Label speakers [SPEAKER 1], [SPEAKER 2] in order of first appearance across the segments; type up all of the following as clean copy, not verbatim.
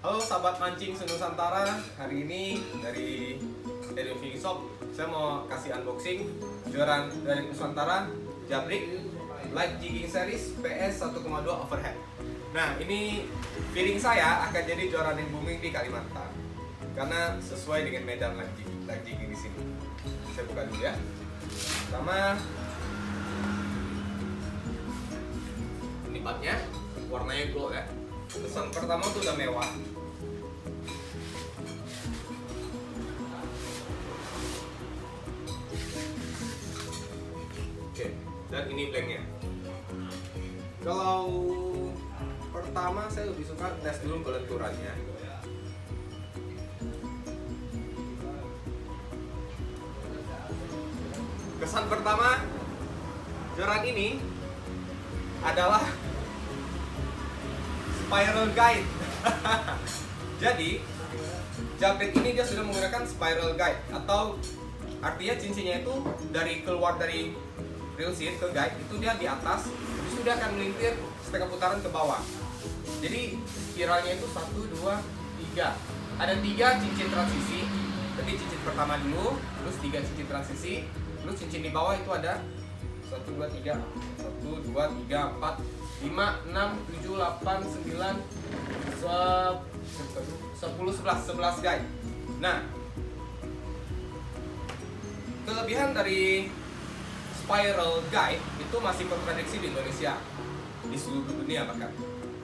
[SPEAKER 1] Halo sahabat mancing senusantara, hari ini dari Fishing Shop saya mau kasih unboxing joran dari Nusantara Jabrik Light Jigging Series PS 1,2 overhead. Nah, ini feeling saya akan jadi joran yang booming di Kalimantan karena sesuai dengan medan light jigging di sini. Saya buka dulu ya. Pertama, ini batnya, warnanya glow ya. Kesan pertama tuh udah mewah. Oke, dan ini blanknya. Kalau pertama saya lebih suka tes dulu kelenturannya. Kesan pertama, joran ini adalah spiral guide. Jadi Jabrik ini dia sudah menggunakan spiral guide, atau artinya cincinnya itu keluar dari reel seat ke guide itu dia di atas, terus dia akan melintir setengah putaran ke bawah. Jadi spiralnya itu 1, 2, 3. Ada 3 cincin transisi. Tapi cincin pertama dulu, terus 3 cincin transisi, terus cincin di bawah itu ada 1, 2, 3, 1, 2, 3, 4, 5, 6, 7, 8, 9, 10, 11 guide. Nah, kelebihan dari spiral guide itu masih kontradiksi di Indonesia, di seluruh dunia bahkan.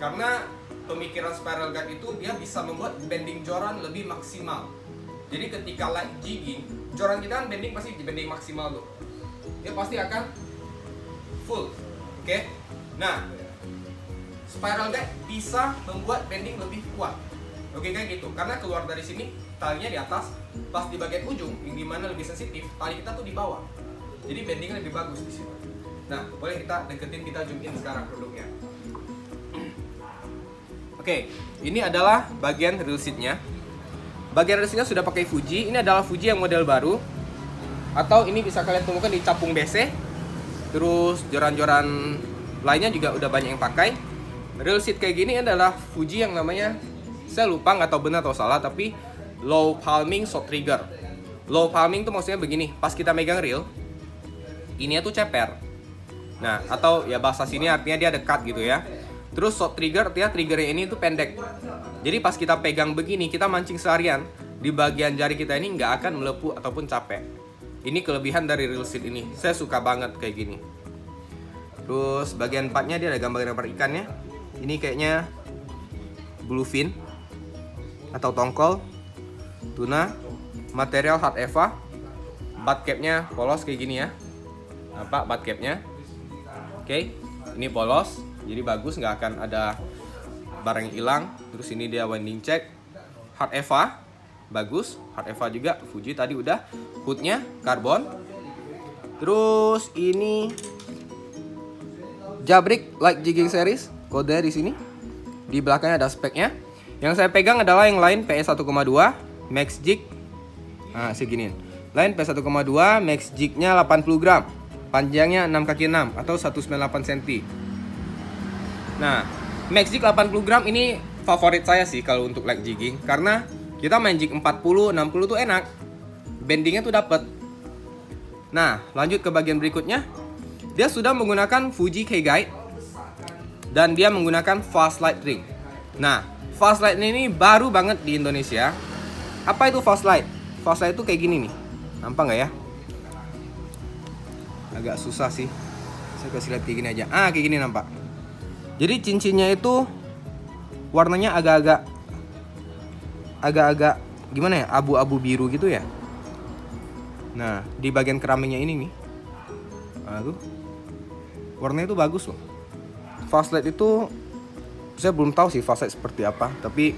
[SPEAKER 1] Karena pemikiran spiral guide itu dia bisa membuat bending joran lebih maksimal. Jadi ketika light jigging, joran kita kan bending pasti di bending maksimal tuh. Dia pasti akan full. Oke. Nah, spiral guide bisa membuat bending lebih kuat. Oke, kayak gitu. Karena keluar dari sini talinya di atas, pas di bagian ujung yang dimana lebih sensitif, tali kita tuh di bawah. Jadi bendingnya lebih bagus di sini. Nah, boleh kita deketin, kita zoom in sekarang produknya. Oke, ini adalah bagian reel seatnya. Bagian reel seatnya sudah pakai Fuji. Ini adalah Fuji yang model baru. Atau ini bisa kalian temukan di Capung BC. Terus joran-joran lainnya juga udah banyak yang pakai. Reel seat kayak gini adalah Fuji yang namanya, saya lupa nggak tahu benar atau salah, tapi low palming shot trigger. Low palming tuh maksudnya begini, pas kita megang reel, ini tuh ceper. Nah, atau ya bahasa sini artinya dia dekat gitu ya. Terus shot trigger artinya triggernya ini tuh pendek. Jadi pas kita pegang begini, kita mancing seharian, di bagian jari kita ini nggak akan melepuh ataupun capek. Ini kelebihan dari reel seat ini. Saya suka banget kayak gini. Terus bagian partnya dia ada gambar-gambar ikannya. Ini kayaknya bluefin atau tongkol, tuna, material hard eva, butt capnya polos kayak gini ya. Nampak butt capnya? Oke, ini polos, jadi bagus, nggak akan ada barang yang hilang. Terus ini dia winding check, hard eva, bagus, hard eva juga. Fuji tadi udah, hoodnya karbon. Terus ini Jabrik Light Jigging Series, kode di sini. Di belakangnya ada speknya. Yang saya pegang adalah yang lain PS 1,2 max jig. Nah, segini. Lain PS 1,2 max jignya 80 gram. Panjangnya 6 kaki 6 atau 198 cm. Nah, max jig 80 gram ini favorit saya sih kalau untuk light jigging, karena kita main jig 40, 60 tuh enak. Bendingnya tuh dapet. Nah, lanjut ke bagian berikutnya. Dia sudah menggunakan Fuji K-Guide dan dia menggunakan fast light ring. Nah, fast light ini baru banget di Indonesia. Apa itu fast light? Fast light itu kayak gini nih. Nampak nggak ya? Agak susah sih. Saya kasih lihat kayak gini aja. Kayak gini nampak. Jadi cincinnya itu warnanya agak-agak gimana ya? Abu-abu biru gitu ya. Nah, di bagian keramiknya ini nih. Nah, tuh. Warnanya itu bagus loh. Fast light itu saya belum tahu sih fast light seperti apa, tapi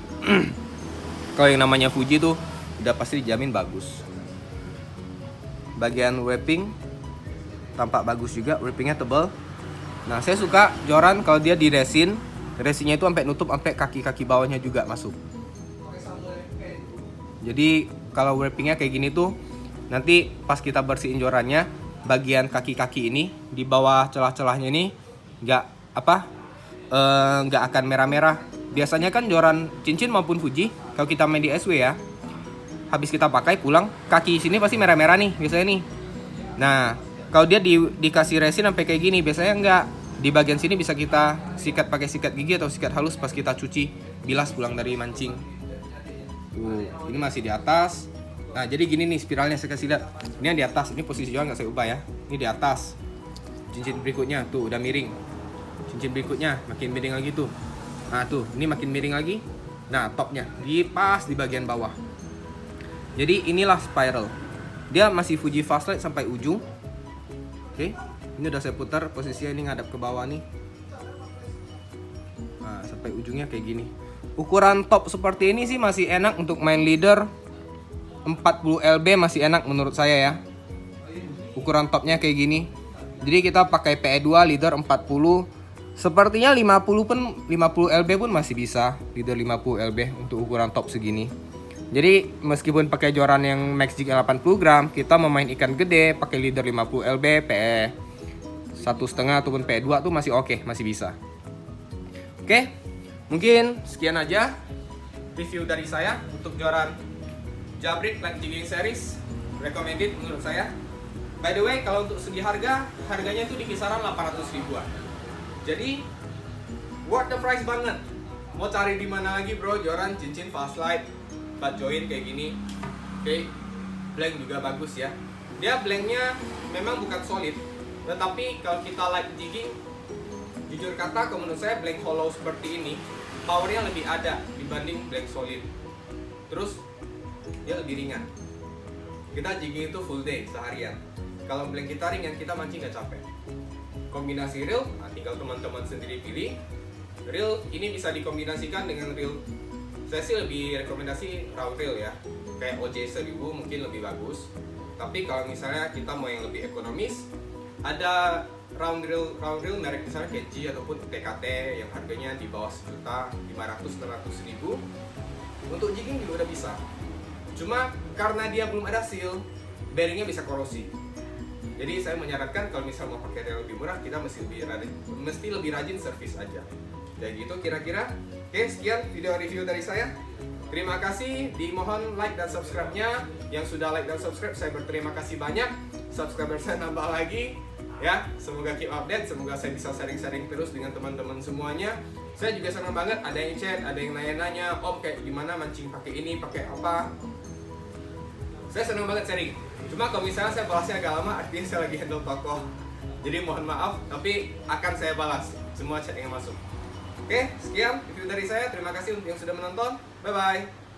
[SPEAKER 1] kalau yang namanya Fuji tuh udah pasti dijamin bagus. Bagian wrapping tampak bagus juga, wrappingnya tebal. Nah, saya suka joran kalau dia di resin, resinnya itu sampai nutup sampai kaki-kaki bawahnya juga masuk. Jadi kalau wrappingnya kayak gini tuh, nanti pas kita bersihin jorannya, bagian kaki-kaki ini di bawah celah-celahnya ini nggak akan merah-merah biasanya kan joran cincin maupun Fuji, kalau kita main di SW ya, habis kita pakai pulang, kaki sini pasti merah-merah nih biasanya nih. Nah, kalau dia dikasih resin sampai kayak gini, biasanya enggak. Di bagian sini bisa kita sikat pakai sikat gigi atau sikat halus pas kita cuci, bilas pulang dari mancing. Tuh, ini masih di atas. Nah, jadi gini nih spiralnya, saya kasih lihat. Ini yang di atas, ini posisi joran nggak saya ubah ya. Ini di atas. Cincin berikutnya tuh udah miring. Cincin berikutnya makin miring lagi tuh. Nah, tuh, ini makin miring lagi. Nah, topnya di pas di bagian bawah. Jadi inilah spiral. Dia masih Fuji Fastlight sampai ujung. Oke. Ini udah saya putar, posisinya ini ngadap ke bawah nih. Nah, sampai ujungnya kayak gini. Ukuran top seperti ini sih masih enak untuk main leader. 40 LB masih enak menurut saya ya. Ukuran topnya kayak gini. Jadi kita pakai PE2 leader 40. Sepertinya 50 pun 50 LB pun masih bisa. Leader 50 LB untuk ukuran top segini. Jadi meskipun pakai joran yang Max Jig 80 gram, kita mau main ikan gede pakai leader 50 LB, PE 1,5 ataupun PE2 tuh masih oke, masih bisa. Oke, mungkin sekian aja review dari saya untuk joran Jabrik Light Jigging Series, recommended menurut saya. By the way, kalau untuk segi harganya itu di kisaran 800 ribuan. Jadi worth the price banget. Mau cari di mana lagi bro, joran cincin Fastlight, butt joint kayak gini. Oke, blank juga bagus ya. Dia blanknya memang bukan solid, tetapi kalau kita light jigging, jujur kata kalau menurut saya blank hollow seperti ini powernya lebih ada dibanding blank solid. Terus dia lebih ringan. Kita jigging itu full day seharian. Kalau blank kita ringan, kita mancing nggak capek. Kombinasi reel, nah tinggal teman-teman sendiri pilih. Reel ini bisa dikombinasikan dengan reel. Saya sih lebih rekomendasi round reel ya, kayak OJ 1000 mungkin lebih bagus. Tapi kalau misalnya kita mau yang lebih ekonomis, ada round reel merek misalnya kayak G ataupun TKT yang harganya di bawah 1.500-600.000. Untuk jigging juga udah bisa. Cuma karena dia belum ada seal, bearingnya bisa korosi. Jadi saya menyarankan kalau misalnya mau pakai reel lebih murah, kita mesti lebih rajin servis aja. Jadi gitu kira-kira. Oke, sekian video review dari saya. Terima kasih, dimohon like dan subscribe-nya. Yang sudah like dan subscribe, saya berterima kasih banyak. Subscriber saya nambah lagi. Ya, semoga keep update, semoga saya bisa sharing-sharing terus dengan teman-teman semuanya. Saya juga senang banget ada yang chat, ada yang nanya-nanya, Om kayak gimana mancing pakai ini, pakai apa. Saya senang banget sharing. Cuma kalau misalnya saya balasnya agak lama, artinya saya lagi handle toko. Jadi mohon maaf, tapi akan saya balas semua chat yang masuk. Oke, sekian review dari saya. Terima kasih untuk yang sudah menonton. Bye-bye.